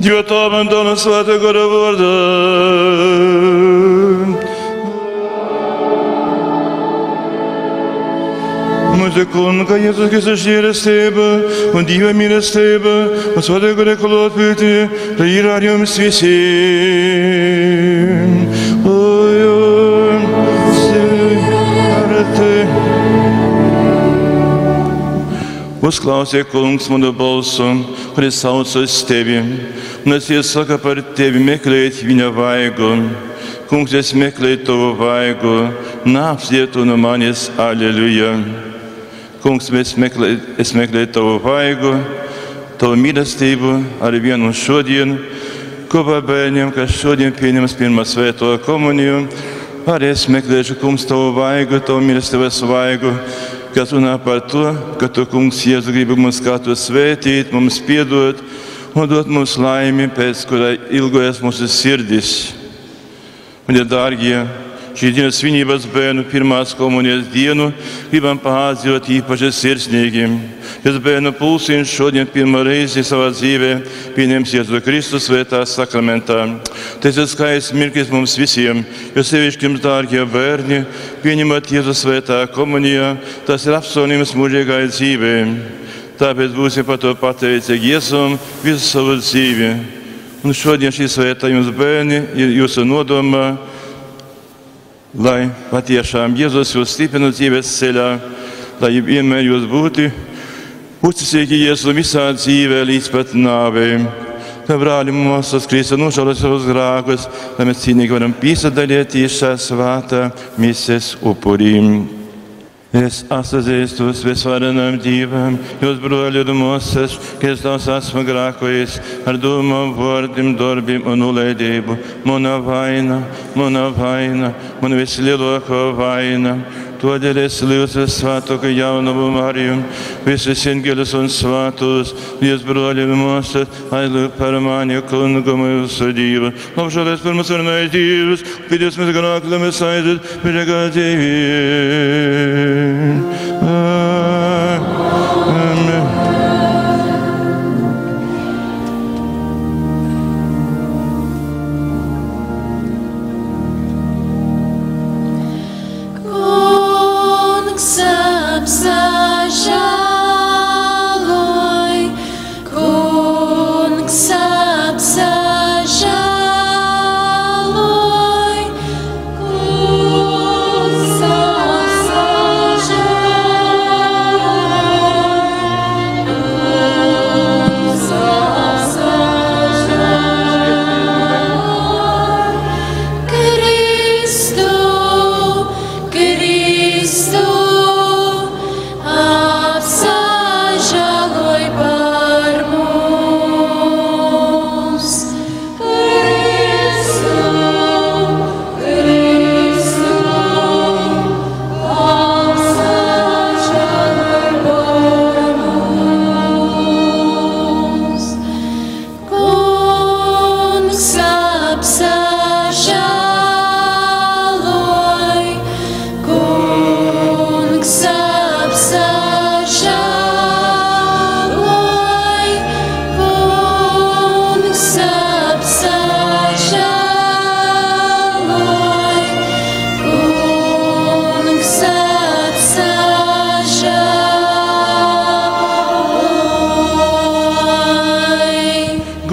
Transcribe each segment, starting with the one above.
Діва Томан, Дона Святого Ворда. Музиконка Єсус Христос через тебе, он Діва міра з тебе, он Святого Реколот пити, раїраріум свісім. Ой-ой, сирати. Uzklausies, kungs, manu balsu, kuri saucas tevi, un es iesaku par tevi meklēt viņa vaigu. Kungs, es meklēju tavu vaigu, nāpsiet no manis, aleluja. Kungs, es meklēju tavu vaigu, tavu mīlestību ar vienu šodien, kopā bērniem, kas šodien pieņems pirmā svēto komuniju. Arī es meklēšu, kungs, tavu vaigu, tavu mīlestības vaigu, kas runā par to, ka tu, kungs, Jēzu gribi mums katru svētīt, mums piedot un dot mums laimi, pēc kurai ilgojas mūsu sirdis. Un, dārgie, šī dienas svinības bērnu pirmās komunijas dienu gribam pādzot īpaši sirsnīgi. Šis bērnu pulsiņš šodien pirmo reizi savā dzīvē pieņems Jēzu Kristu svētā sakramentā. Tas ir skaists mirklis mums visiem, jo sevišķi jums, dārgie bērni, pieņemat Jēzu svētā komunijā, tas ir apsolījums mūžīgai dzīvē. Tāpēc būsim par to pateicīgi Jēzum visu savu dzīvi. Un šodien šī svētā jums, bērni, ir jūsu nodomā, lai patiešām Jēzus jūs stiprina dzīves ceļā, lai vienmēr jūs būtu uzticīgi Jēzu visā dzīvē līdz pat nāvei. Kā brāļi mūsos Kristus nožēlo savus grēkus, lai mēs cīnīgi varam piedalīties šajā svētā mises upurī. Es atzīstu visvarenam Dievam, jūs broļi un mūsas, ka es daudz esmu grēkojis ar domām, vārdiem, darbiem un nolaidību. Mana vaina, mana vislielākā vaina. Todēļ es lūdzu svētāko jaunumu Mariju, visus eņģeļus un svētos, jūs broļi un mūsas, aizlūk par mani, kungu mūsu Dievu. Labžēlies par mums varenais Dievs, piedos mēs grēku, lai mēs aiziet mūžīgā dzīvē. Amen.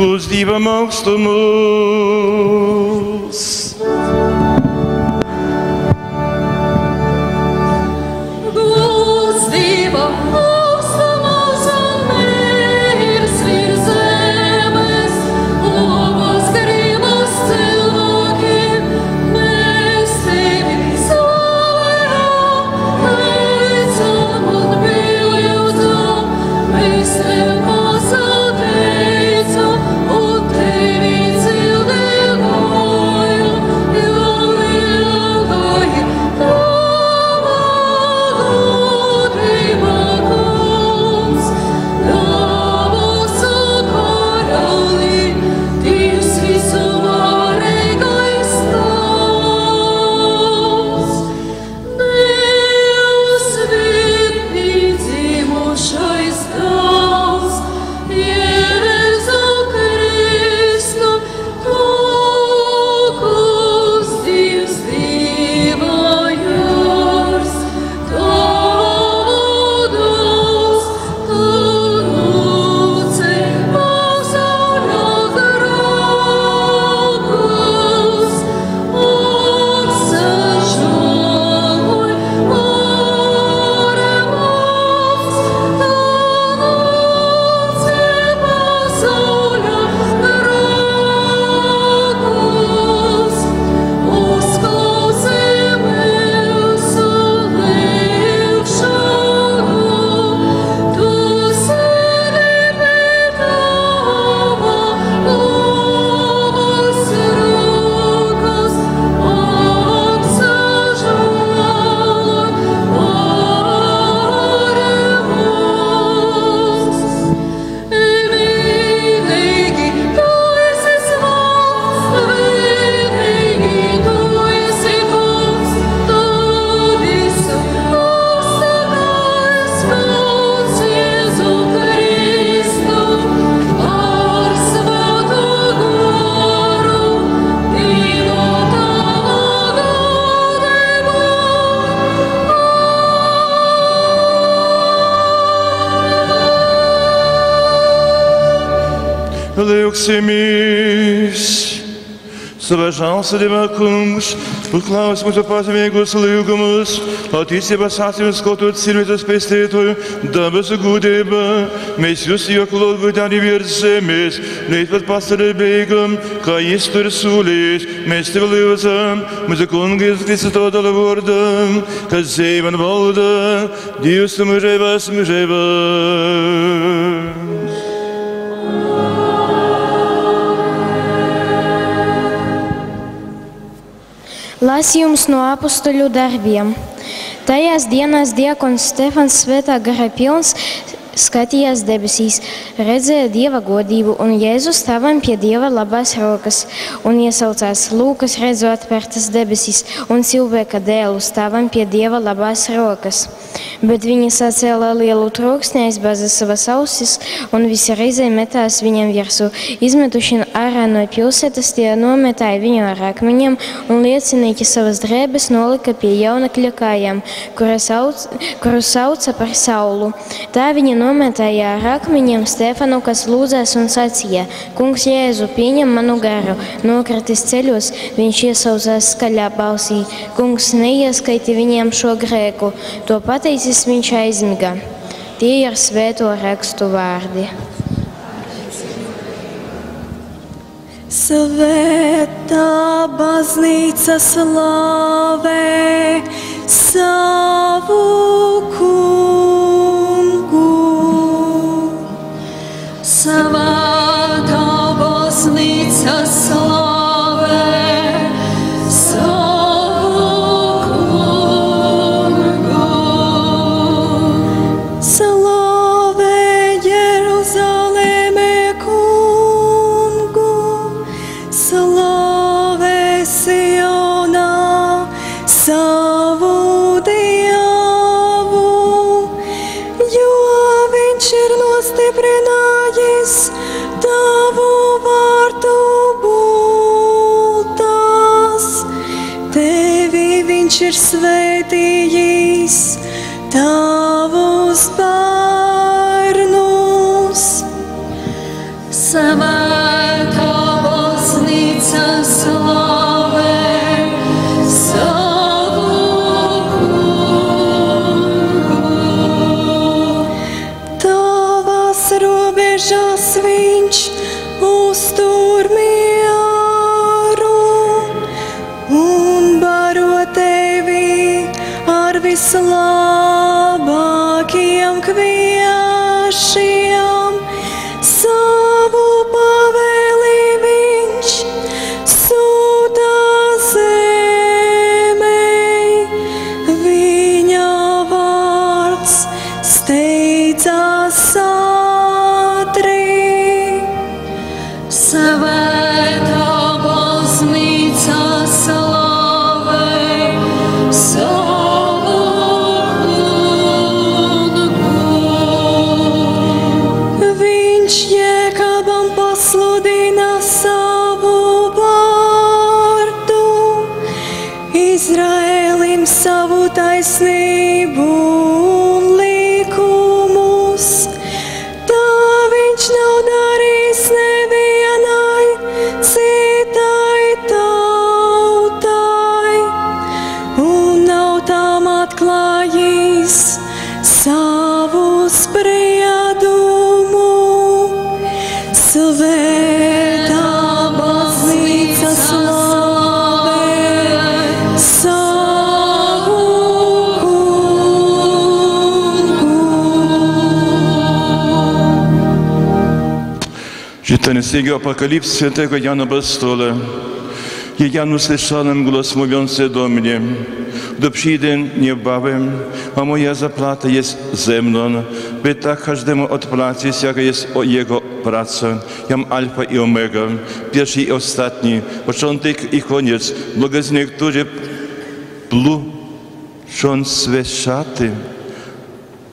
Gūs Dievam augstumus. You liuksimies. Savā žēlsirdībā, kungs, uzklausi mūsu pazemīgos lūgumus, attīstības acīm skotot cilvēces pestītoju, dabas gudībā. Mēs jūs joklot arī virs zemes, līdz pat pasaulē beigām, kā iztur solījis. Mēs tev lūdzam, mūsu kungs Kristus tādala vārdā, kas zem un valda, Dievs mūžībās mūžībās. Lasījums no apustuļu darbiem. Tajās dienās diakons Stefans svētā gara pilns skatījās debesīs, redzēja Dieva godību, un Jēzus stāvam pie Dieva labās rokas, un iesaucās: Lūkas, redzu atvērtas debesis, un cilvēka dēlu stāvam pie Dieva labās rokas. Bet viņi sacēla lielu troksni, aizbāza savas ausis, un visi reizē metās viņam virsū. Izmetuši ārā no pilsētas, tie nometāja viņu ar akmeņiem, un liecinieki savas drēbes nolika pie jaunekļa kājām, kuru sauca par Saulu. Tā viņi nometāja ar akmeņiem Stefanu, kas lūdzās un sacīja: Kungs Jēzu, pieņem manu garu. Nokritis ceļos, viņš iesaucās skaļā balsī: Kungs, neieskaiti viņiem šo grēku. To pateicis, viņš aizmiga. Tie ir svēto rakstu vārdi. Svētā baznīca slavē savu kungu. Svētā baznīca slavē savu kungu. Slavē Jeruzaleme kungu, slavē Sionā savu Dievu, jo viņš ir nostiprinājis tavu vārtu bultās. Tevi viņš ir svētījis, tavus bērnus. Svētā baznīca slavē savu kungu. Tavās robežās viņš uztur mieru un baro tevi ar vislabākajiem kviešiem. Savu pavēli viņš sūta zemei, viņa vārds steidzās ātri. Svētā baznīca slavē savu kungu. Viņš Jēkabam pasludina savu vārdu, Izraēlim savu taisnību un likumus. Tā viņš nav darījis nevienai citai tautai, un nav tām atklājis savu spriedumu. Svētā baznīca slavē savu kungu. Читание книги Апокалипсиса святого Иоанна Апостола. И я услышал голос mówiący do mnie: gdy przyjdę niebawem, a moja zapłata jest ze mną, by tak każdemu odpłacić, jaka jest jego praca. Jam Alfa i Omega, pierwszy i ostatni, początek i koniec. Błogosławieni, którzy pluszą swe szaty,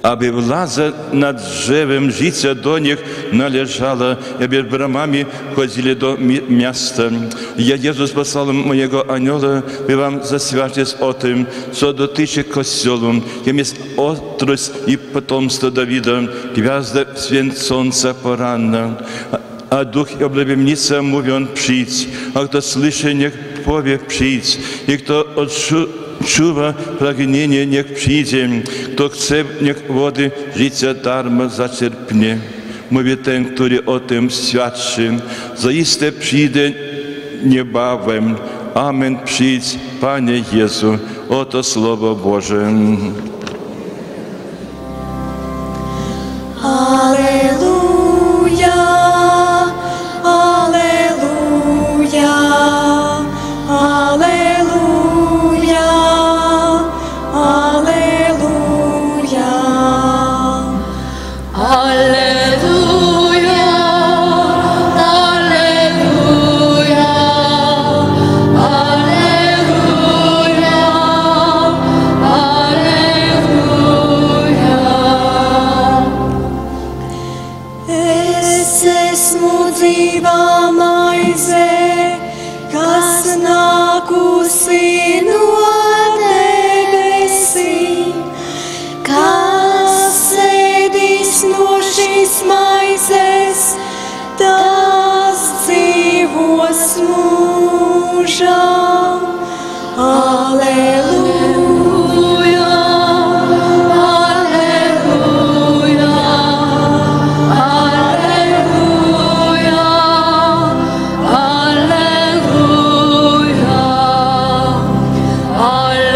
aby władza nad drzewem życia do nich należała, aby bramami wchodzili do miasta. Ja, Jezus, posłałem mojego anioła, by wam zaświadczyć o tym, co dotyczy Kościoła. Jam jest otrys i potomstwo Dawida, gwiazda święcąca poranna. a duch i oblebemnica mówią przyjdź, a kto słyszy, niech powie przyjdź, i kto odczuwa pragnienie, niech przyjdzie, kto chce, niech wody życia darmo zaczerpnie. Mówi ten, który o tym świadczy, zaiste przyjdę niebawem. Amen. Przyjdź, Panie Jezu, oto Słowo Boże. Alleluja, alleluja, alleluja, alleluja, alleluja, alleluja, Es esmu dzīvā maize, kas nākusi no debesīm, kas ēdis no šīs maizes, tas dzīvos mūžām. Alleluja, alleluja, alleluja, alleluja, alleluja,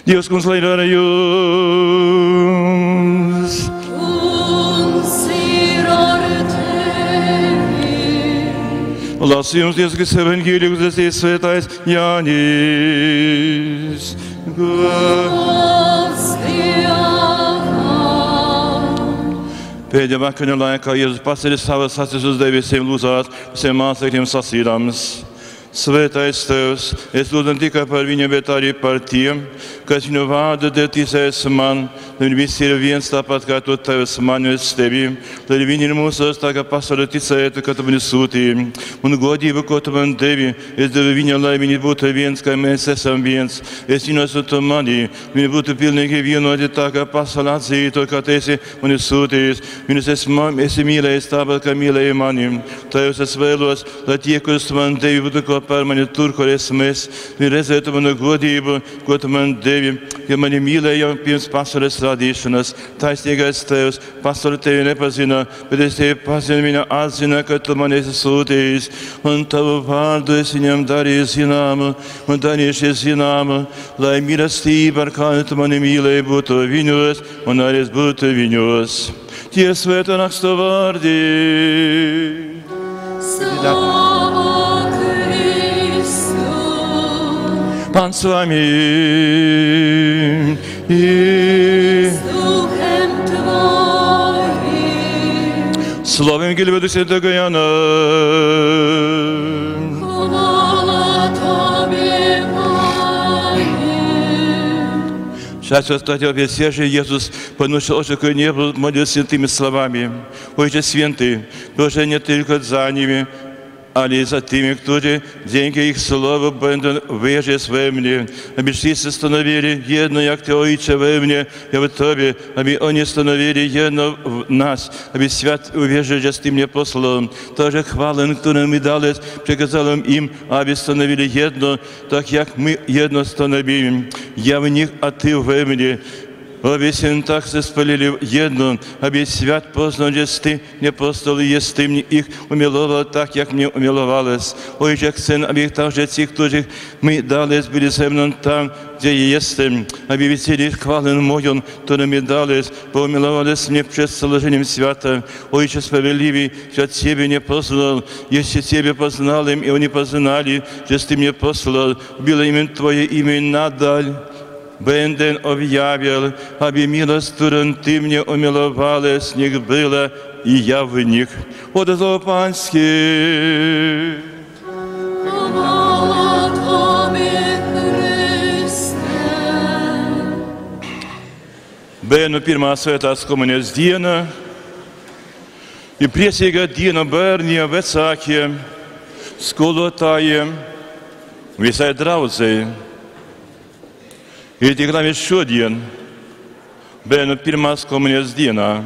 Dievs, kungs, lai ir ar jums! Kungs ir ar tevi. Lasījums Dievs, kas evaņģēliju uzrakstījis svētais Jānis. Gods Dievam. Pēdējā vakariņu laikā Jēzus paceļas savas acis uz debesīm, lūdzās visiem mācekļiem sacīdams: Svētais Tēvs, es lūdzu ne tikai par viņiem, bet arī par tiem, kas viņu vārdu dēļ ticēs man, lai viņi visi ir viens tāpat kā tu Tēvs man es tevi, lai viņi ir mūsos tā kā pasaule ticētu, ka tu mani sūtīji. Un godību, ko tu man devi, es devu viņam, lai viņi būtu viens, kā mēs esam viens. Es viņu esmu tu manī, viņi būtu pilnīgi vienoti tā kā pasaule atzītu, kā tu esi mani sūtījis. Viņus esi mīlējis tāpat, kā mīlēji mani. Tēvs, es vēlos, lai tie, kurus tu man devi, būtu kopā par mani tur, kur esmu es. Viņi redzētu manu godību, ko tu man devi, ja mani mīlēja pirms pasaules radīšanas. Taisnīgais Tēvs, pasaule tevi nepazina, bet es tevi pazinu, viņa atzina, ka tu man esi sūtījis. Un tavu vārdu es viņam darīju zināmu un darīšu zināmu, lai mīlestība, ar kādu tu mani mīlēji, būtu viņos un arī es būtu viņos. Tie svēto rakstu vārdi. Pan z wami i Z duchem Twoim. Słowem Ewangelii Świętego Jana. Chwała Tobie, Panie. Сейчас стать обещание, Иисус поносил очи к небу, молился святыми словами: Отче святый, Боже, не только за ними, але за теми, которые деньги их слова будут выжить во мне, аби все становили едно, як Ты, Отче, во мне, я в Тебе, аби они становили едно в нас, аби свят увижу, что Ты мне послал. Тоже хвален, которым мы дали, приказал им, аби становили едно, так як мы едно становим. Я в них, а Ты во мне. Обе так се спалили jedno, aby свят познал, že Ty mě poslal, jest Ty mě ich umiloval tak, jak mě umilovales. Ojče, chcem, aby takže ti, kteří mi dali, byli se mnou tam, kde jestem, aby viděli chválen mojon, který mi dali, pomilovales mě před složením světa. Ojče, spravedlivý, že Tebe не poslal, ještě Tebe poznal jim, i oni poznali, že Ty mě poslal, bylo jim Tvoje jméno nadal. Będę objawiał, aby miłość, którą Ty mnie umiłowałeś, niech była i ja w nich. Odezwał Pański. Chwała Tobie, Chryste. Bērnu pirmā svētās komunijas diena, Ir priecīga diena bērniem, vecākiem, skolotājiem, visai draudzei. Ir tik labi šodien, bērnu pirmās komunijas dienā,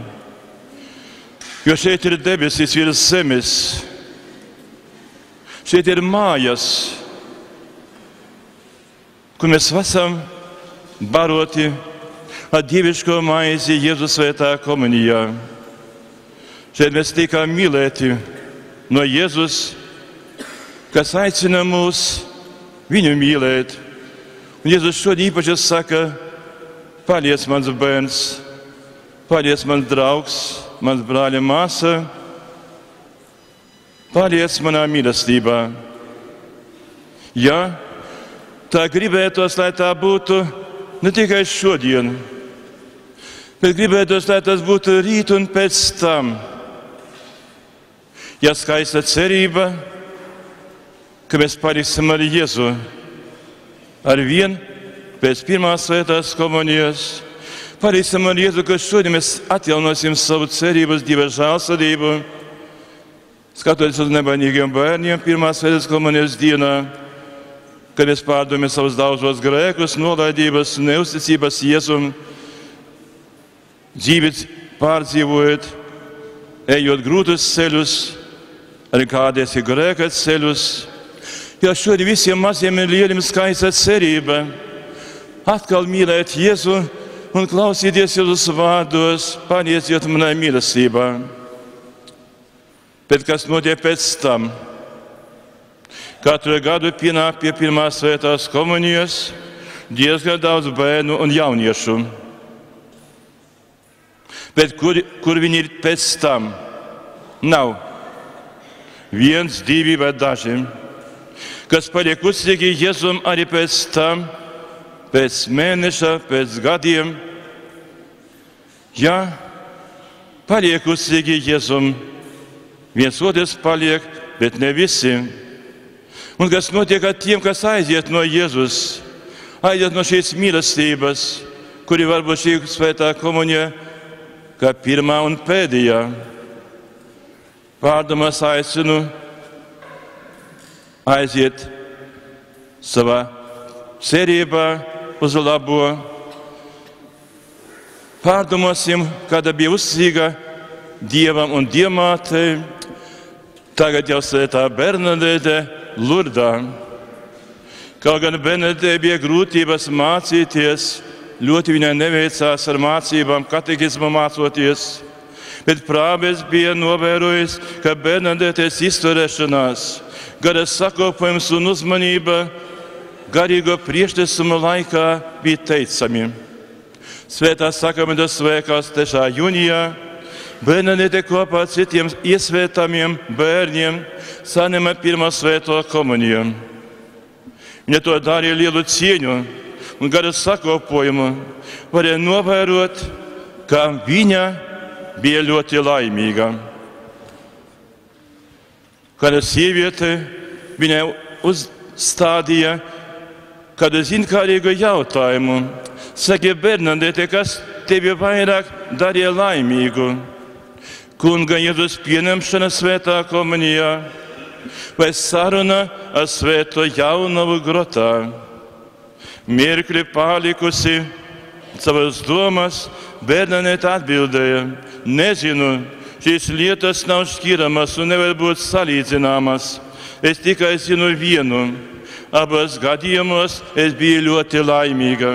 jo šeit ir debesis virs zemes, šeit ir mājas, kur mēs esam baroti ar dievišķo maizi Jēzus svētā komunijā. Šeit mēs tikām mīlēti no Jēzus, kas aicina mūs viņu mīlēt. Un Jēzus šodien īpaši saka, paliec mans bērns, paliec mans draugs, mans brāļa māsa, paliec manā mīlestībā. Ja tā gribētos, lai tā būtu ne tikai šodien, bet gribētos, lai tas būtu rīt un pēc tam. Ja skaista cerība, ka mēs paliksim ar Jēzu, ar vien pēc pirmās svētās komunijas, paliksim ar Jēzu, ka šodien mēs atjaunosim savu cerību uz Dieva žēlsirdību, skatoties uz nevainīgiem bērniem pirmās svētās komunijas dienā, kad mēs pārdomājam savus daudzos grēkus, nolaidības, neusticības Jēzum, dzīvi pārdzīvojot, ejot grūtus ceļus, arī kādreiz ir grēka ceļus. Jo šodien visiem maziem un lieliem skaista cerība atkal mīlēt Jēzu un klausīties Jēzus vārdos, palieciet manā mīlestībā. Bet kas notiek pēc tam? Katru gadu pienāk pie pirmās svētās komunijas diezgan daudz bērnu un jauniešu. Bet kur viņi ir pēc tam? Nav. 1, 2 vai daži, kas paliek uzticīgi Jēzum arī pēc tam, pēc mēneša, pēc gadiem. Ja paliek uzticīgi Jēzum, viens otrs paliek, bet ne visi. Un kas notiek ar tiem, kas aiziet no Jēzus, aiziet no šīs mīlestības, kuri varbūt šī svētā komunija, kā pirmā un pēdējā. Pārdomās aicinu aiziet savā cerībā uz labo. Pārdomāsim, kāda bija uzticīga Dievam un Dievmātei, tagad jau svētā Bernadete Lurdā. Kaut gan Bernadete bija grūtības mācīties, ļoti viņai neveicās ar mācībām, katekismu mācoties. Bet prāves bija novērojis, ka Bernadetes izturēšanās, garas sakopojums un uzmanība garīgo priekšnesuma laikā bija teicami. Svētā sakramenta svētkos 3. jūnijā Bernadete kopā ar citiem iesvētāmiem bērniem saņēma pirmo svēto komuniju. Viņa to darīja lielu cieņu un garas sakopojumu, varēja novērot, ka viņa bija ļoti laimīga. Kāda sieviete viņai uzstādīja kādu zinkārīgu jautājumu. Saka, Bernadete, kas tevi vairāk darīja laimīgu? Kunga Jēzus pieņemšana svētā komunijā vai saruna ar svēto Jaunavu grotā? Mirkli palikusi savas domas, Bernadete atbildēja: nezinu, šīs lietas nav šķiramas un nevar būt salīdzināmas. Es tikai zinu vienu. Abos gadījumos es biju ļoti laimīga.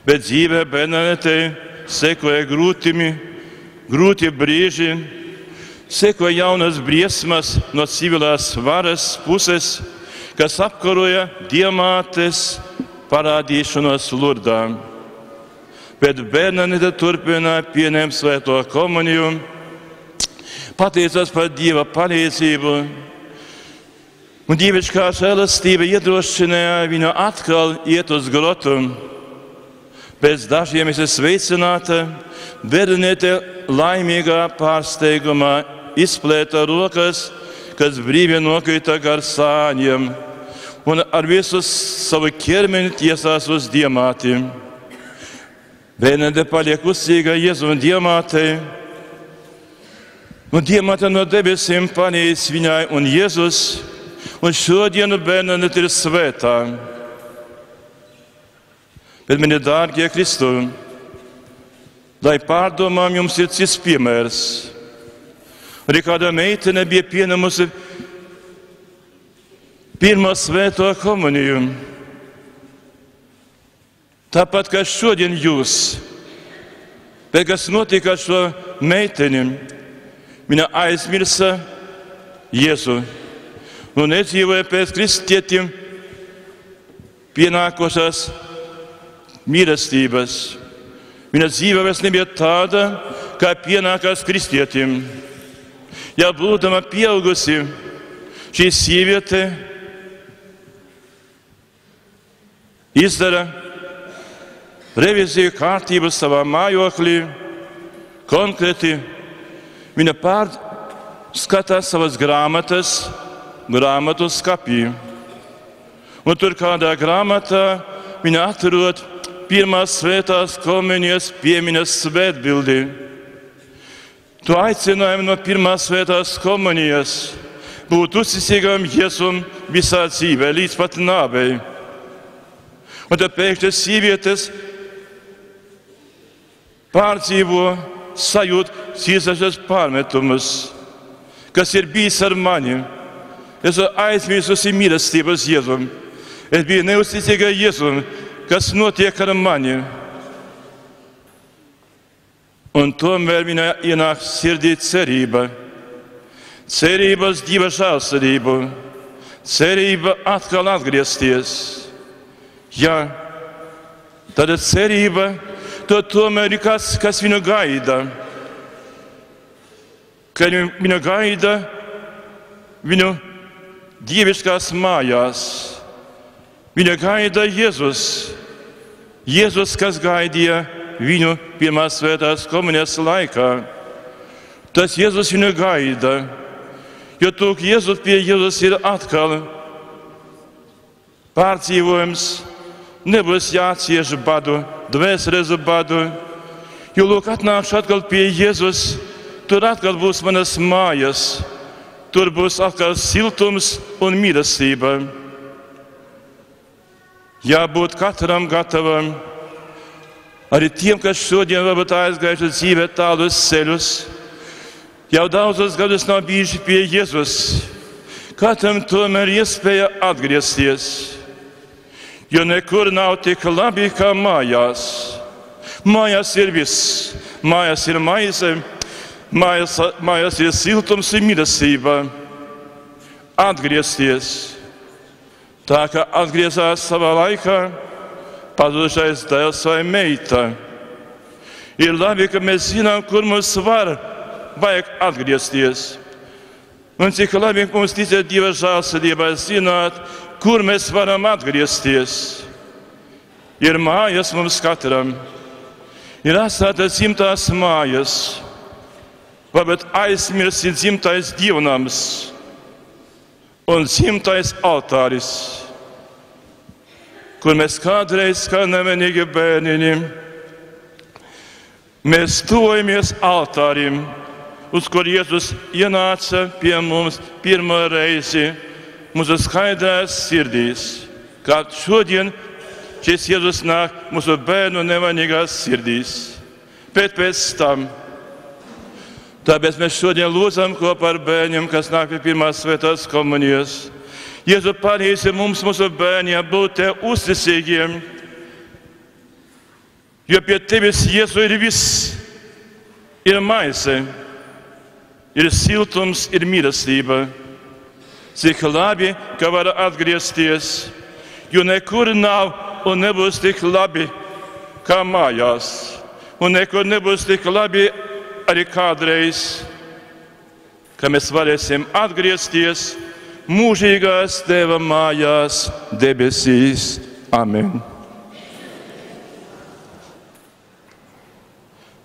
Bet dzīvē Bernadetei sekoja grūti brīži, sekoja jaunas briesmas no civilās varas puses, kas apkaroja Dievmātes parādīšanos Lurdā. Bet Bernadete turpināja pieņemt svēto komuniju, pateicās par Dieva palīdzību, un dievišķā žēlastība iedrošināja viņu atkal iet uz grotu. Pēc dažiem es esmu sveicināta, Bernadete laimīgā pārsteigumā izplēta rokas, kas brīvi nokrita gar sāņiem, un ar visu savu ķermeni tiesās uz Dievmāti. Bernadete paliek uzticīga Jēzu un Dievmātei, Un Dievmāte no debesīm palīdz viņai un Jēzus, un šodienu bērna net ir svētā. Bet, mani dārgie Kristu, lai pārdomām jums ir cits piemērs. Arī kāda meitene bija pieņēmusi pirmo svēto komuniju. Tāpat kā šodien jūs, bet kas notika ar šo meiteni, viņa aizmirsa Jēzu un nedzīvoja pēc kristietim pienākošās mīlestības. Viņa dzīve vairs nebija tāda, kā pienākās kristietim. Ja būdama pieaugusi, šī sieviete izdara reviziju kārtību savā mājoklī, konkrēti viņa pārskatā savas grāmatas, grāmatu skapī. Un tur kādā grāmatā viņa atrod pirmās svētās komunijas piemiņas svētbildi. To aicinājumu no pirmās svētās komunijas būt uzticīgam Jēzum visā dzīvē, līdz pat nāvei. Un tad pēkšņi sievietes pārdzīvo, sajūt cīsašas pārmetumus, kas ir bijis ar mani. Es aizmirsusi mīlestības Jēzum. Es biju neuzticīga Jēzum, kas notiek ar mani. Un tomēr viņai ienāk sirdī cerība. Cerības Dieva žēlsirdību. Cerība atkal atgriezties. Jā, tad cerība, to tomēr ir kas viņu gaida. Ka viņu gaida viņu dieviškās mājās. Viņa gaida Jēzus. Jēzus, kas gaidīja viņu pirmās svētās komunijas laikā. Tas Jēzus viņu gaida, jo tūk Jēzus pie Jēzus ir atkal pārdzīvojums. Nebūs jācieš badu, dvēseles badu, jo lūk atnākšu atkal pie Jēzus, tur atkal būs manas mājas, tur būs atkal siltums un mīlestība. Jābūt katram gatavam, arī tiem, kas šodien varbūt aizgājuši dzīvē tālus ceļus, jau daudzus gadus nav bijuši pie Jēzus, katram tomēr iespēja atgriezties. Jo nekur nav tik labi kā mājās. Mājās ir viss. Mājās ir maize, mājās ir siltums un mīlestība. Atgriezties. Tā kā atgriezās savā laikā pazudušais dēls vai meita. Ir labi, ka mēs zinām, kur mums vajag atgriezties. Un cik labi mums ticēt Dieva žēlsirdībai zināt, kur mēs varam atgriezties. Ir mājas mums katram. Ir atstātas dzimtās mājas. Varbūt aizmirst ir dzimtais dievnams un dzimtais altāris, kur mēs kādreiz, kā nevainīgi bērniņi, mēs tuvojamies altārim, uz kur Jēzus ienāca pie mums pirmo reizi. Mūsu skaidrās sirdīs, kā šodien šis Jēzus nāk mūsu bērnu nevainīgās sirdīs. Bet pēc tam, tāpēc mēs šodien lūdzam kopā ar bērniem, kas nāk pie pirmās svētās komunijas. Jēzu palīdzi mums, mūsu bērniem, būt uzticīgiem, jo pie tevis, Jēzu, ir viss. Ir maize, ir siltums, ir mīlestība. Cik labi, ka var atgriezties, jo nekur nav un nebūs tik labi kā mājās. Un nekur nebūs tik labi arī kādreiz, ka mēs varēsim atgriezties mūžīgās Tēva mājās debesīs. Amen.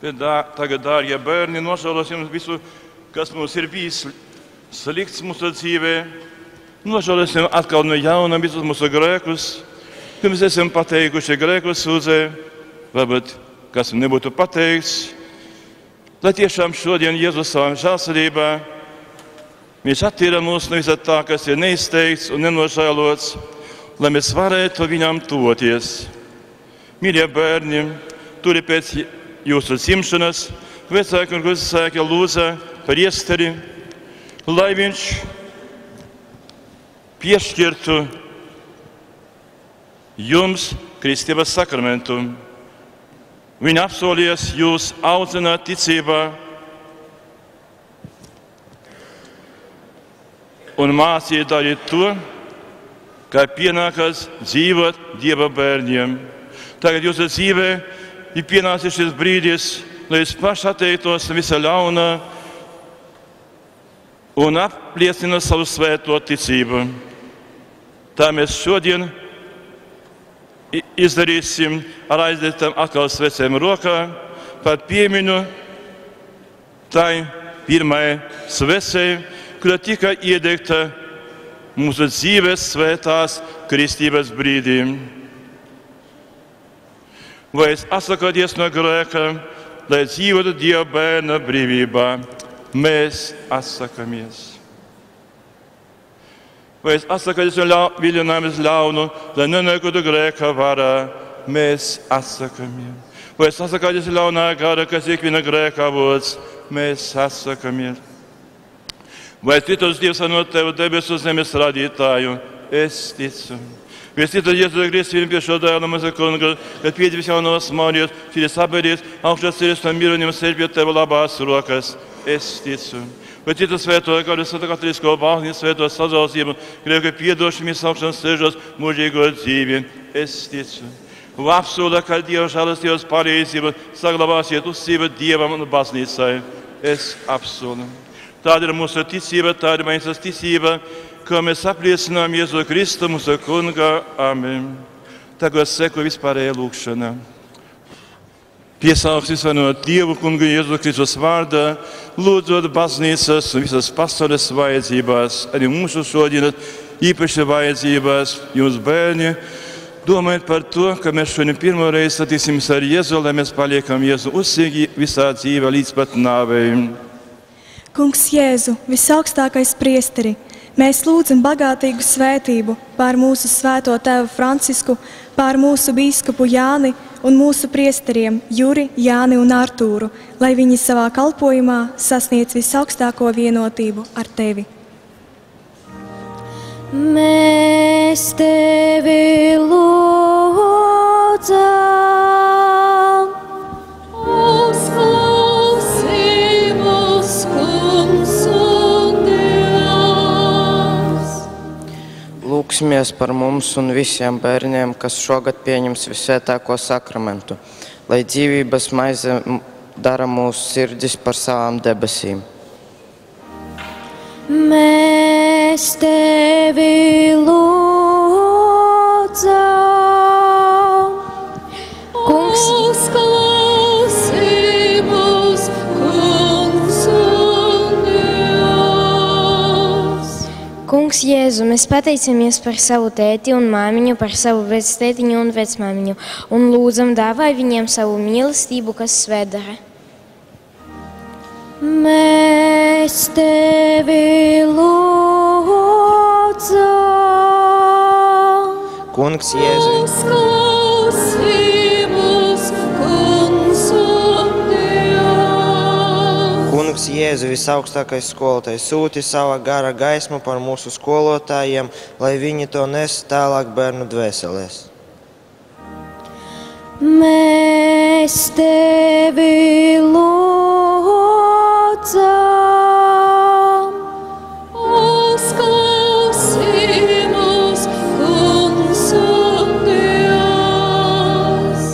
Tagad, dārgie bērni, nožēlosim visu, kas mums ir bijis slikts mūsu dzīvē. Nožēlosim atkal no jauna visus mūsu grēkus, ka mēs esam pateikuši grēku sūdzē, varbūt kas nebūtu pateikts. Lai tiešām šodien Jēzus savā žēlsirdībā viņš attīra mūs no visa tā, kas ir neizteikts un nenožēlots, lai mēs varētu viņam tuvoties. Mīļie bērni, turi pēc jūsu dzimšanas vecāki un krustsēki lūdza priesteri, lai viņš piešķirtu jums kristības sakramentu. Viņi apsolījās jūs audzināt ticībā un mācīt darīt to, kā pienākas dzīvot Dieva bērniem. Tagad jūsu dzīvē ir pienācis šis brīdis, lai jūs paši atteiktos no visa ļaunā un apliecina savu svēto ticību. Tā mēs šodien izdarīsim ar aizdētām atkal svecēm rokā par piemiņu tai pirmai svecei, kura tika iedegta mūsu dzīves svētās kristības brīdī. Vai es atsakāties no grēka, lai dzīvotu Dieva bērna brīvībā? Mēs atsakamies. Vai es atsakāties no viļinājumus ļaunu, lai nenāktu grēka varā? Mēs atsakamies. Vai es atsakāties no ļaunā gara, kas ikviena grēka avots? Mēs atsakamies. Vai es ticu uz Dievu no Tevu debesu zemes radītāju? Es ticu. Vai es ticu Jēzus Kristus vienam pie šo dēla mūsu kunga, kad piedzīvis jaunās Marijas, šīs abēdies, augšās ceļas no miruņiem sēž pie Teva labās rokas? Es ticu. Vai ticu svēto garu, svēto katolisko baznīcu, svēto sadraudzību, grēku piedošanu, izsaukšanas ceļos, mūžīgo dzīvi? Es ticu. Vai apsola, ka Dieva žēlastības pareizība saglabāsiet uzticību Dievam un baznīcai? Es apsolu. Tāda ir mūsu ticība, tāda ir mūsu ticība, ko mēs apliecinām Jēzu Kristu, mūsu kunga. Amen. Tagad seko vispārējā lūkšana. Piesauks visvainot Dievu kungu Jēzu Kristus vārdā, lūdzot baznīcas un visas pasaules vajadzībās, arī mūsu šodienas īpaši vajadzībās, jums bērni, domājot par to, ka mēs šodien pirmo reizi satīsimies ar Jēzu, lai mēs paliekam Jēzu uzsīgi visā dzīvē līdz pat nāvei. Kungs Jēzu, visaugstākais priesteri, mēs lūdzam bagātīgu svētību pār mūsu svēto tēvu Francisku, pār mūsu bīskapu Jāni un mūsu priesteriem Juri, Jāni un Artūru, lai viņi savā kalpojumā sasniedz visaugstāko vienotību ar Tevi. Mēs Tevi lūdzam, uzklausī mūs, Kungs un Dievs. Lūksimies par mums un visiem bērniem, kas šogad pieņems visvētāko sakramentu, lai dzīvības maize dara mūsu sirdis par savām debesīm. mēs Tevi lūdzam. Kungs, uzklausī mūs, Kungs un Dievs. Kungs Jēzu, mēs pateicamies par savu tēti un māmiņu, par savu vectētiņu un vecmāmiņu, un lūdzam dāvāj viņiem savu mīlestību, kas svētdara. Mēs Tevi lūdzam. Kungs Jēzu, Uzklausī mūs, Kungs un Dievs. Kungs Jēzu, visaugstākais skolotājs, sūti sava gara gaismu par mūsu skolotājiem, lai viņi to nes tālāk bērnu dvēselēs. Mēs Tevi lūdzam. Uzklausī mūs, Kungs un Dievs.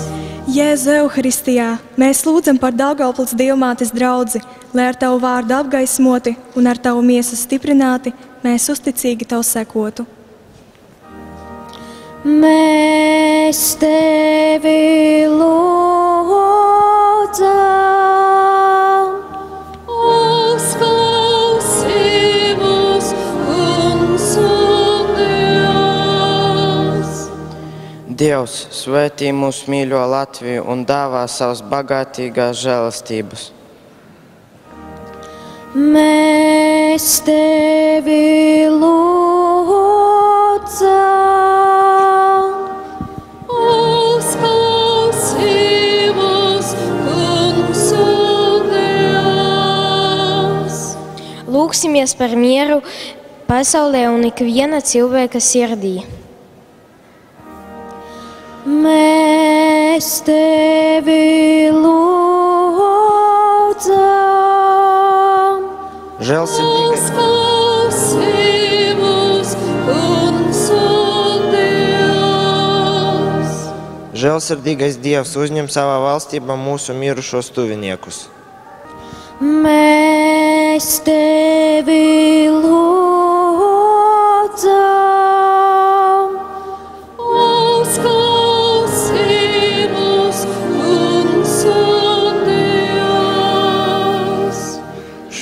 Jēzu Euharistijā, mēs lūdzam par Daugavpils Dievmātes draudzi, lai ar Tavu vārdu apgaismoti un ar Tavu miesu stiprināti, mēs uzticīgi Tev sekotu. Mēs Tevi lūdzam. Uzklausī mūs, Kungs un Dievs. Dievs, svētī mūsu mīļo Latviju un dāvā savas bagātīgās žēlastības. Mēs tevi lūdzam. Uzklausī mūs, Kungs un Dievs. Lūksimies par mieru pasaulē un ikviena cilvēka sirdī. Mēs tevi lūdzam. Uzklausī mūs, Kungs un Dievs. Žēlsirdīgais Dievs uzņem savā valstībā mūsu mirušos tuviniekus. Mēs tevi lūdzam. Uzklausī mūs, Kungs un Dievs.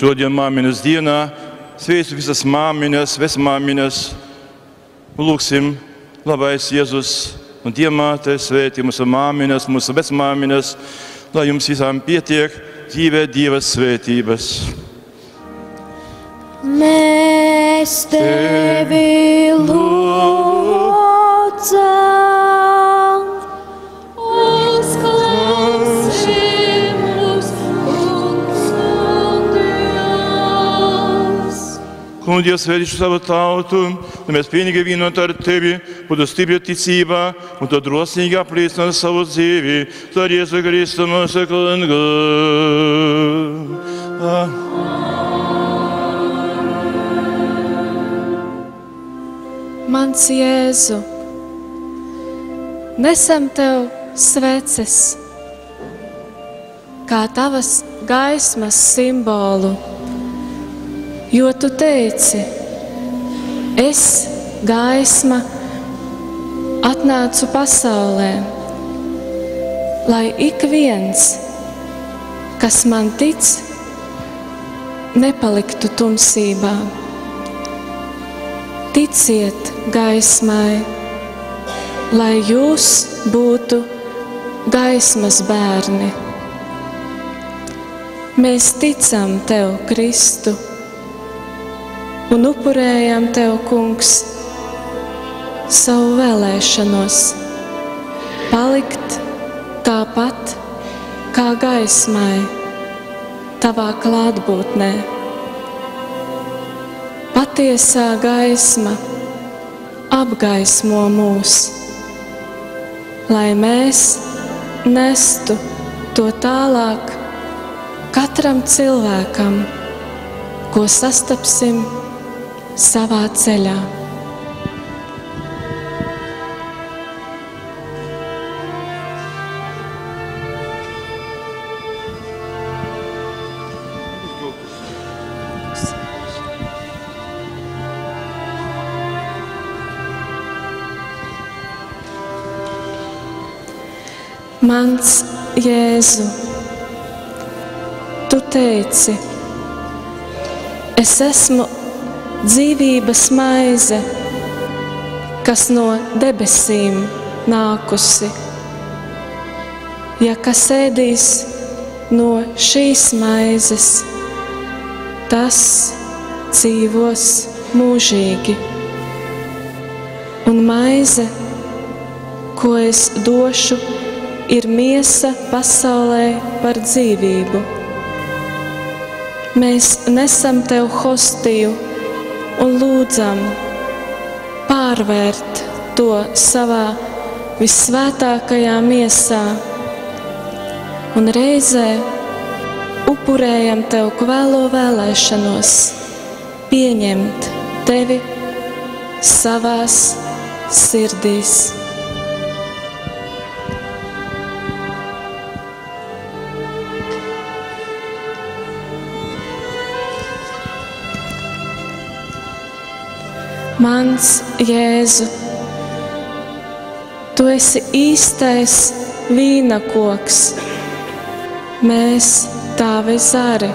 Šodien māmiņas dienā sveicu visas māmiņas, vecmāmiņas. Lūksim, labais Jēzus un Dievmāte svētī mūsu māmiņas, mūsu vecmāmiņas, lai jums visām pietiek dzīvē Dieva svētības. Mēs tevi lūdzam. Uzklausī mūs, Kungs un Dievs. Kungs, Dievs, svētīšu savu tautu, lai mēs pilnīgi vienot ar Tevi, būtu stipri ticībā un to drosmīgi apliecināt savu dzīvi. Caur Jēzu Kristu mūsu Kungu. Mans Jēzu, nesam Tev sveces, kā Tavas gaismas simbolu, jo Tu teici, es, gaisma, atnācu pasaulē, lai ik viens, kas man tic, nepaliktu tumsībā. Ticiet gaismai, lai jūs būtu gaismas bērni. Mēs ticam Tev, Kristu, un upurējam Tev, Kungs, savu vēlēšanos, palikt tāpat kā gaismai, Tavā klātbūtnē. Patiesā gaisma apgaismo mūs, lai mēs nestu to tālāk katram cilvēkam, ko sastapsim savā ceļā. Mans Jēzu, Tu teici, es esmu dzīvības maize, kas no debesīm nākusi. Ja kas ēdīs no šīs maizes, tas dzīvos mūžīgi. Un maize, ko es došu, ir miesa pasaulē par dzīvību. Mēs nesam Tev hostiju un lūdzam pārvērt to savā visvētākajā miesā un reizē upurējam Tev kvēlo vēlēšanos pieņemt Tevi savās sirdīs. Mans Jēzu, Tu esi īstais vīna koks, mēs Tavi zari.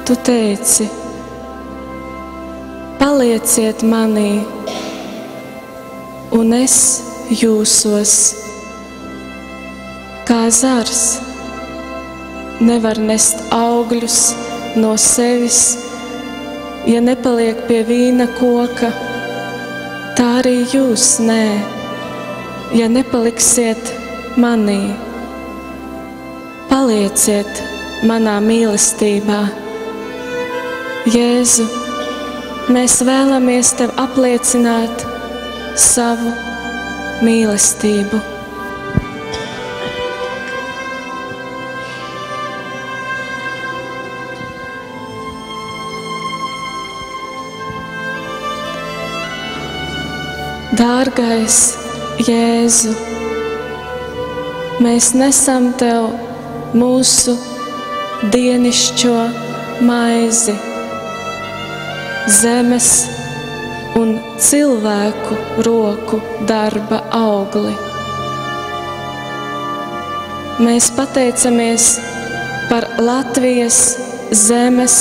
Tu teici, palieciet manī, un es jūsos. Kā zars nevar nest augu augļus no sevis, ja nepaliek pie vīna koka, tā arī jūs nē, ja nepaliksiet manī. Palieciet manā mīlestībā. Jēzu, mēs vēlamies Tev apliecināt savu mīlestību. Dārgais Jēzu, mēs nesam Tev mūsu dienišķo maizi, zemes un cilvēku roku darba augli. Mēs pateicamies par Latvijas zemes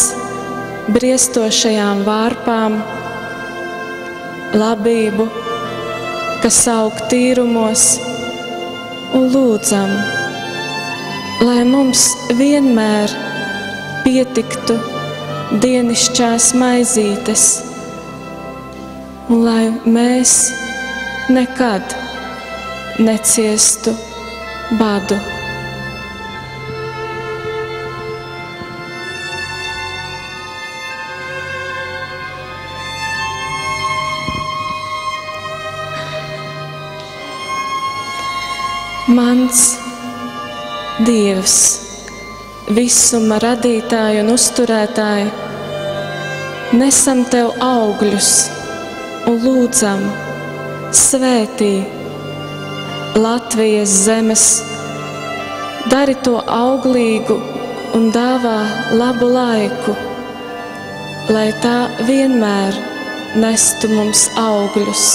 briestošajām vārpām, labību, kas aug tīrumos, un lūdzam, lai mums vienmēr pietiktu dienišķās maizītes, un lai mēs nekad neciestu badu. Mans Dievs, visuma radītāji un uzturētāji, nesam Tev augļus un lūdzam, svētī Latvijas zemes, dari to auglīgu un dāvā labu laiku, lai tā vienmēr nestu mums augļus,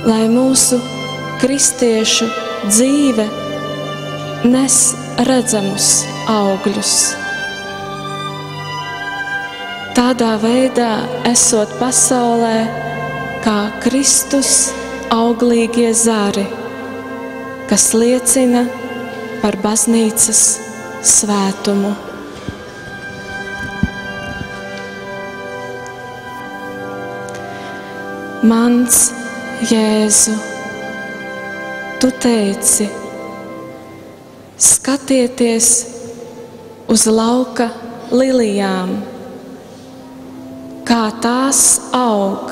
lai mūsu kristiešu dzīve nes redzamus augļus. Tādā veidā esot pasaulē kā Kristus auglīgie zari, kas liecina par baznīcas svētumu. Mans Jēzu, Tu teici, skatieties uz lauka lilijām, kā tās aug.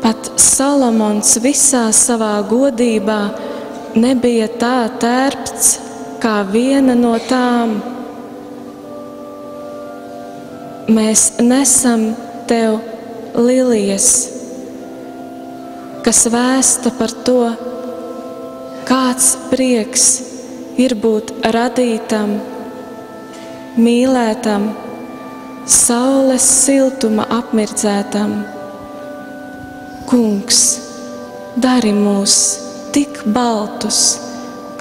Pat Salomons visā savā godībā nebija tā tērpts kā viena no tām. Mēs nesam Tev lilijas, kas vēsta par to, kāds prieks ir būt radītam, mīlētam, saules siltuma apmirdzētam. Kungs, dari mūs tik baltus,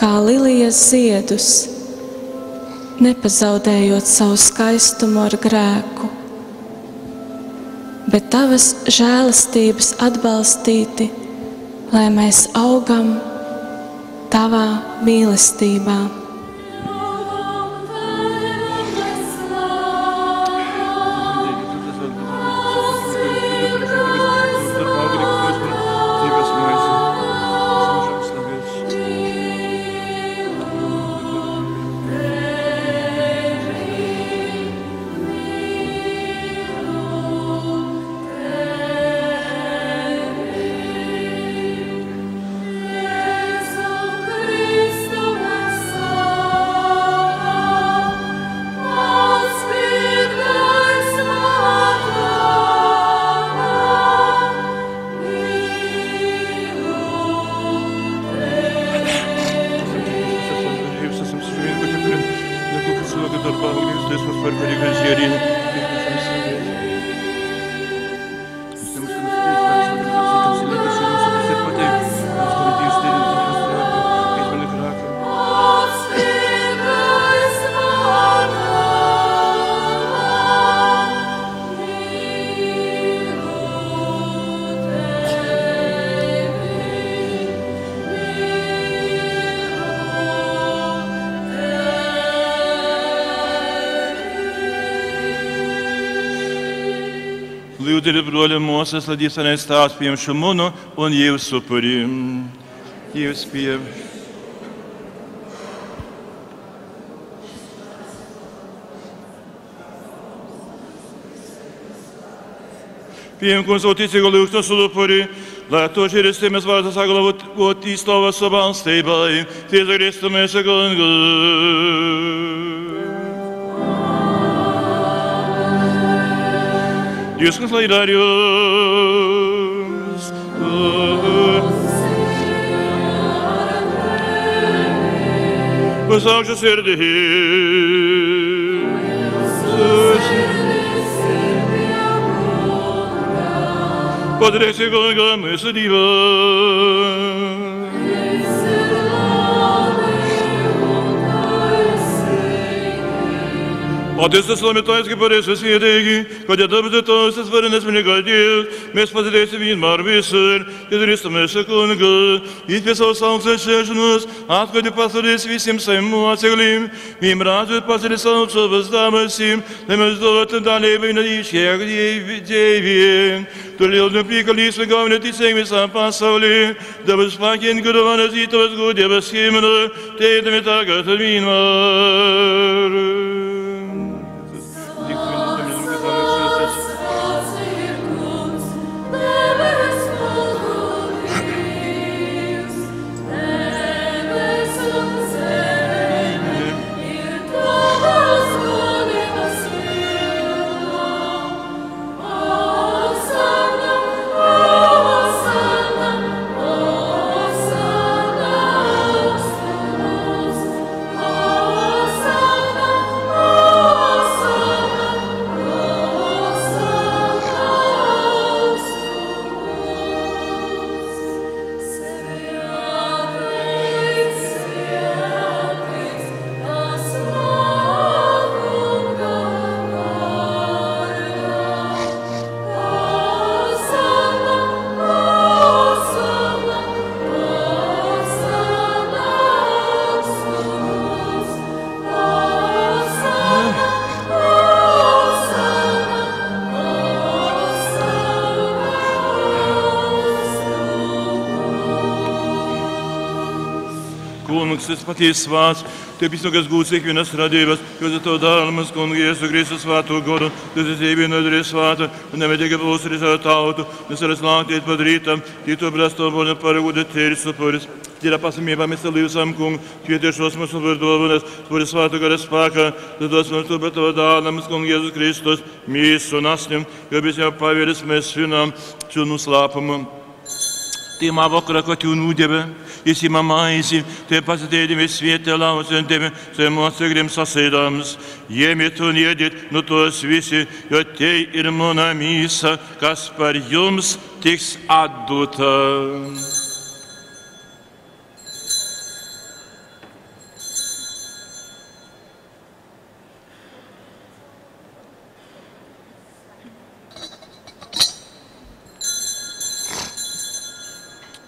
kā lilijas ziedus, nepazaudējot savu skaistumu ar grēku, bet Tavas žēlastības atbalstīti, lai mēs augam Tavā mīlestībā. Lūdzu, broļi mūsu, lai Dievs stāsts piem šumunu un Jēvs upurim. Jēvs piem. Piem, kungs, ticīgo lūgstu upuri, lai to žēlestību mēs varētu saglabāt īstāvā sabalstībai, Jēzu Kristu mēs kungu. Dievs, kungs, lai ir ar jums. Pasaukšu sirdī. Padrēsi kunga mūsu Dieva. Отец, сломитайский порез святыги, хотя добрый то, что сваренность мне годил, мы спаситесь вин марвисер, и Христом наша конга, и писал сам сочешнус, откуда посудись висим своему оцеглим, им радует посреди солнца воздамосим, да мы золото дали бы на ищех деве, то ли одну пикали с веговны ты семи сам пасовли, да бы спакен гудована зито возгодя восхимно, те да me так отвинмар. Tas patiesas vārds, Tev visnogas gūts ikvienas radības, jo za to dālamas, kungi, Jēzu Kristu svāto godu, tas ir vienotries svāta, un nevedīgi būs arī savu tautu, mēs varam slāntiet pat rītam, tīto brastoboļu par gudu tēris upuris. Tīrā pasamībā mēs salīvsam, kungi, kvietiešos mūsu par dāvanas, tvori svātu gara spākā, tad dos mums to par Tavu dālamas, kungi, Jēzus Kristus, mīsu un asnim, jo bez jau pavieris mēs svinām čunu slāpumu. Tīmā vakarā, ko Tu nūdeve, esi maizi, Te pasatēdimies vietē laus un Tevi saviem atsegriem sasēdams. Iemiet un iediet no tos visi, jo Te ir mana mīsa, kas par jums tiks atdota.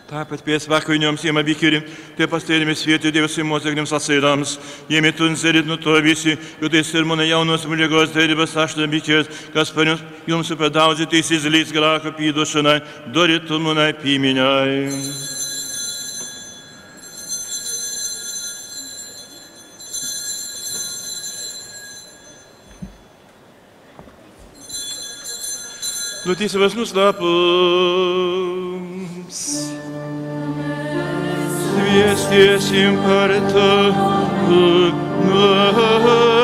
Tāpēc pēc vakariņām siem abikiri, Te pastēdimies vietē Dievas saviem atsegriem sasēdams. Iemiet un dzeriet no to visi, jo Te ir mana jaunos muļīgos derības ašta bikies, kas par jums par daudzi tīs izlīdz grāka pīdošanai, doriet un manai pīmiņai. Lūdzu, savas noslēpums. Sviestiesim par Tavu nāvību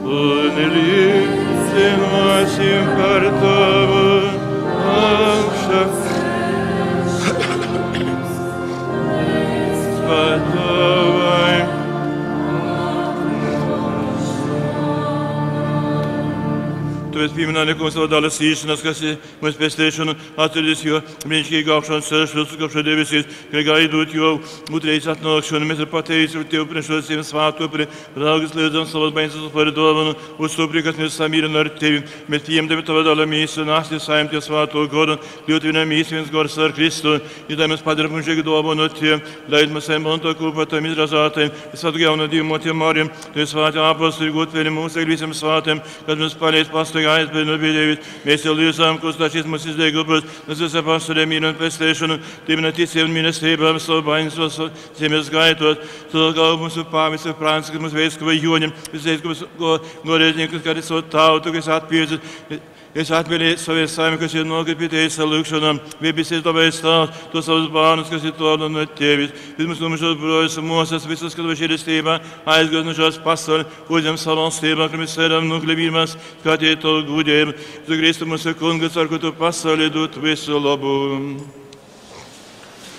un liecināsim par Tavu augšanu. Par Tavai. Tu mēs pieminām, kungs, savu dalas īšanas, kas ir mums pēstēšanu, atceries, jo brīnišķīgi gākšanas ceļš, uzskapšana debesīs, ka gaidot, jo utreiz atnākšanu, mēs pateicam Tev par šo Ziem svāto, par raugas liedzam savas baiņas par dāvanu, uz to priek, kas mēs samīram ar Tevi. Mēs pieņemam Tavu dala mīsu, nāsti saim Tev svāto godu, ļoti vienam mīsu viens gors ar Kristu, i tā mēs padarām mūžīgi dāvanu Tev, laid mēs saim bonto kūpatam izrazātajam, svātu jaunu Dievu motiem Mariem, Tev svāti apostoli, godvēli mūsu visam svātiem, kad mēs palīdz pastaigā aizbēdinu biedēvīt. Mēs jau liesām, kurš tačīs mūs izdeigubus, mēs visam apstudē mīru un pēstēšanu, Tībina ticību un mīlestībām, savu baiņas, zemes gaitot, savu galvu mūsu pāvis un Francis, kas mūs veids, ka vai joņam, visais, ka mūs gorēžniekus, kad ir savu tautu, kas atpiecis, es atmēlēju savu saimi, kas ir nokapitējis savu lūkšanām, viebisies dabējas stāvs, to savus bērnus, kas ir tolu no Tevis. Vismus lumušos brojas un mūsas, visus, kad vašķiristībā, aizgādnušās pasauli, uzņem savu valstībā, ka mēs sēdam nuklibīmās, skatīt to gudējumu. Tu Kristu mūsu kungas, ar ko tu pasauli dot visu labu.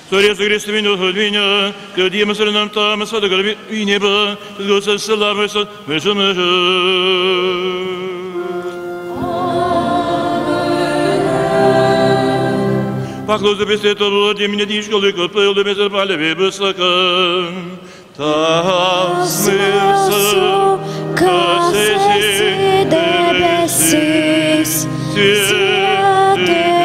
Sorry, Jēzu Kristu viņu hod viņa, ka Dievs ar nam tā, mēs vadagā viņeba, tas gods ar salāmu, mēs mežu. Поклонься Пресвятому имени Дишко, лыко, пылды, без опалеве, высоко. Tā smilsa, kas esi debesīs, svētīts,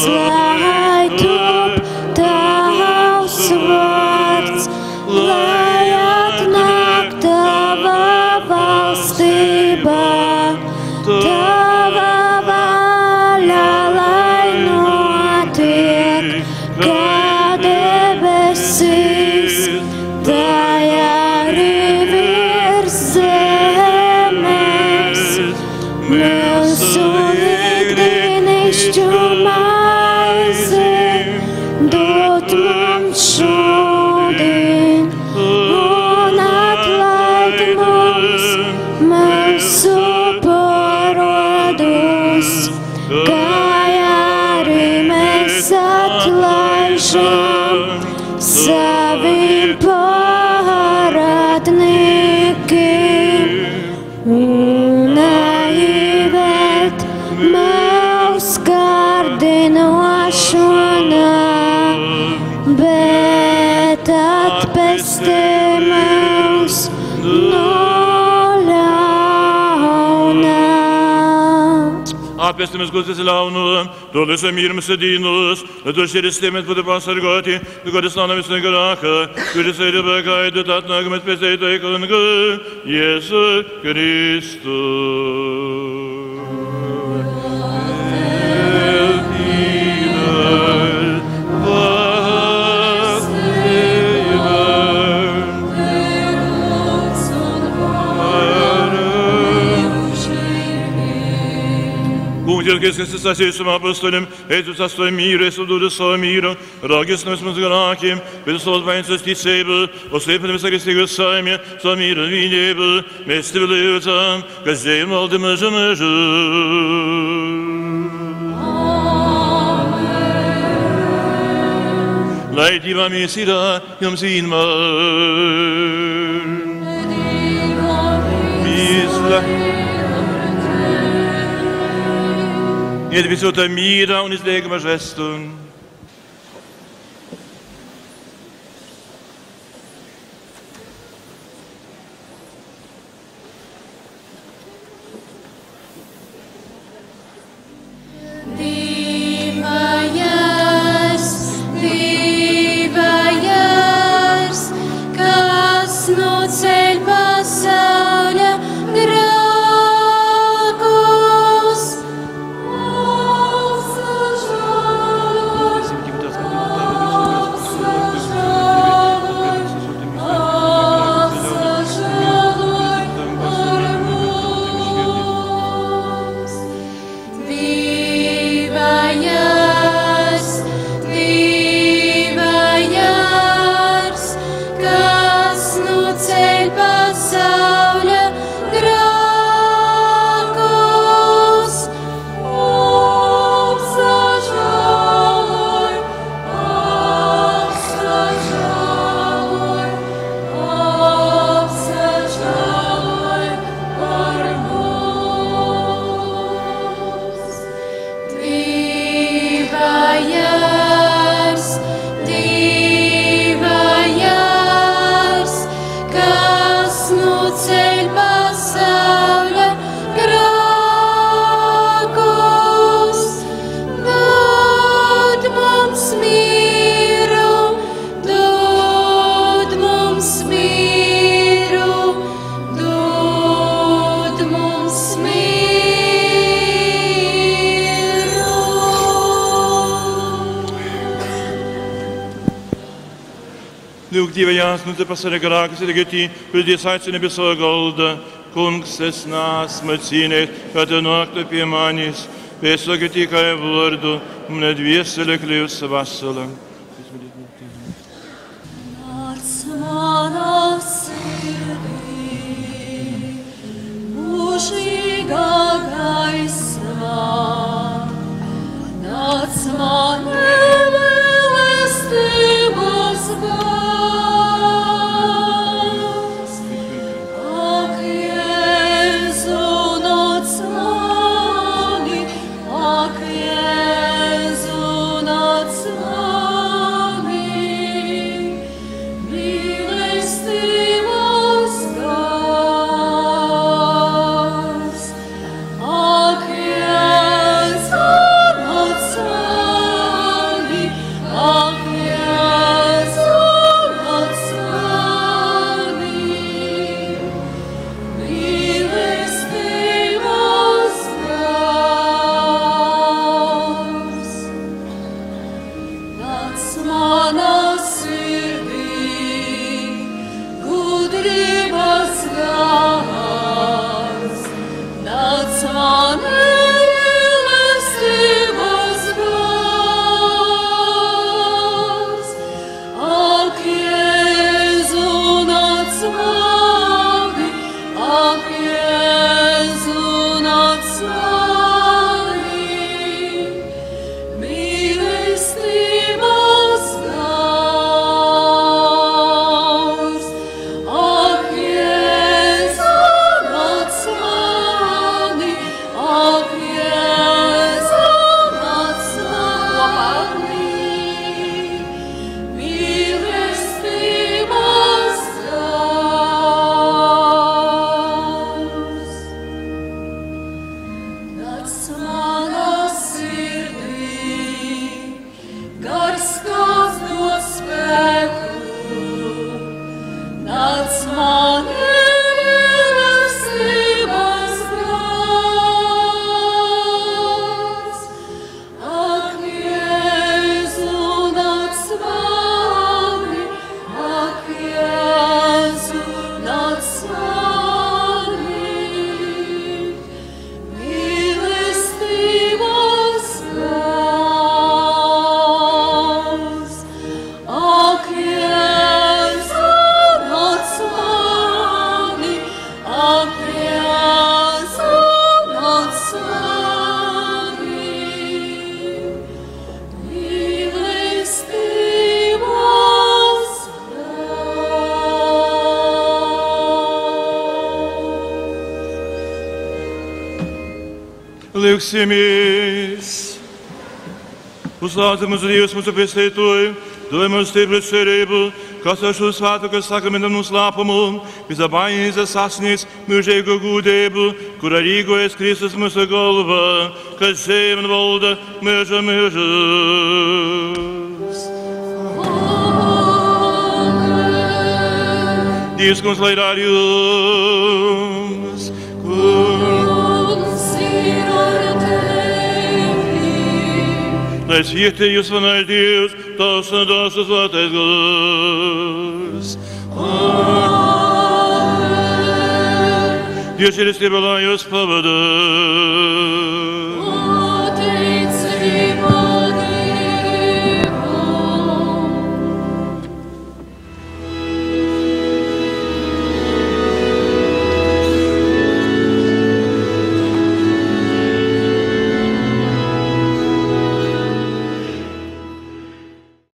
lai top tavs vārds, lai atnāk tava valstība, tava vaļa, lai notiek, kā debesīs. Saviem paradniekiem un neivēt mūs kārdinošanā, bet atpestī mūs no ļaunā. Atpestī mēs Godus ļaunu, dod mīram sedīnus, lai to šķiristiem mēs būtu pasargāti, kādas nav nevis negarāka, kuris ir pagaidot atnākamies pēc Teita kunga, Jēzu Kristu. Kas esi esam apostoliem, Jēzus astoja mīru, es dodu savu mīru, rāgies no mums grākiem, bet savas baiņas ticību, oslēpini mēs kristīgo saimie, savu mīru un vienību, mēs Tevi lūdzam, kas Dievam valdi mūžu mūžu. Lai Dieva mīlestība jums vienmēr. Iet visota mīra un izliekama žestu. Dievajars, kas no ceļ pasauļa grākus. ceļ pasauļa grēkus, dod mums mieru, dod mums mieru, dod mums mieru. Lūk, Dieva jāsnūdze pasauļa grēkus, ir gatī, pildies aicina pie sava galda. Kungs, es nāsmu cīnīt, kā tu nāktu pie manis, bet es saku tikai vārdu, un dviesele kļūs vasala. Nāc manā sirdī, mūžīgā gaismā, nāc man mīlestības gars. Ak, Jēzu, nāc mani, ak, Jēzu, nāc mani, mīlestības gars. Ak, Jēzu, nāc mani, ak, Jēzu, nāc mani, mīlestības gars. Nāc manā sirdī, gudrības gars, nāc manā mīlestības gars. Ak, Jēzu, nāc mani, ak, Jēzu, nāc mani, mīlestības gars. Ak, Jēzu, nāc mani, ak, Jēzu, nāc mani, mīlestības gars. Nāc manā sirdī, gars, kas dod spēku, nāc mani mīlestības gars. Ak, Jēzu, nāc mani, ak, Jēzu, nāc mani, mīlestības gars. Ak, Jēzu, nāc mani, ak, Jēzu, nāc mani, mīlestības gars. Lūksimies! Uzlādzi mūsu Dievs, mūsu pestītoju, dod mums stipru cerību, kas ar šo svētku sakramentu noslēpumu visabaiņas sasniegs mūžīgu gudību, kura rīkojas Kristus mūsu galva, kas dzīvo un valda mūža mūžus. Dievs, kungs, lai ir ar jums! Kungs ir ar tevi. Lai svētī jūs svētais Dievs, Tavs un Dēls un Svētais Gars. Amen. Dievs žēlastība, lai jūs pavada.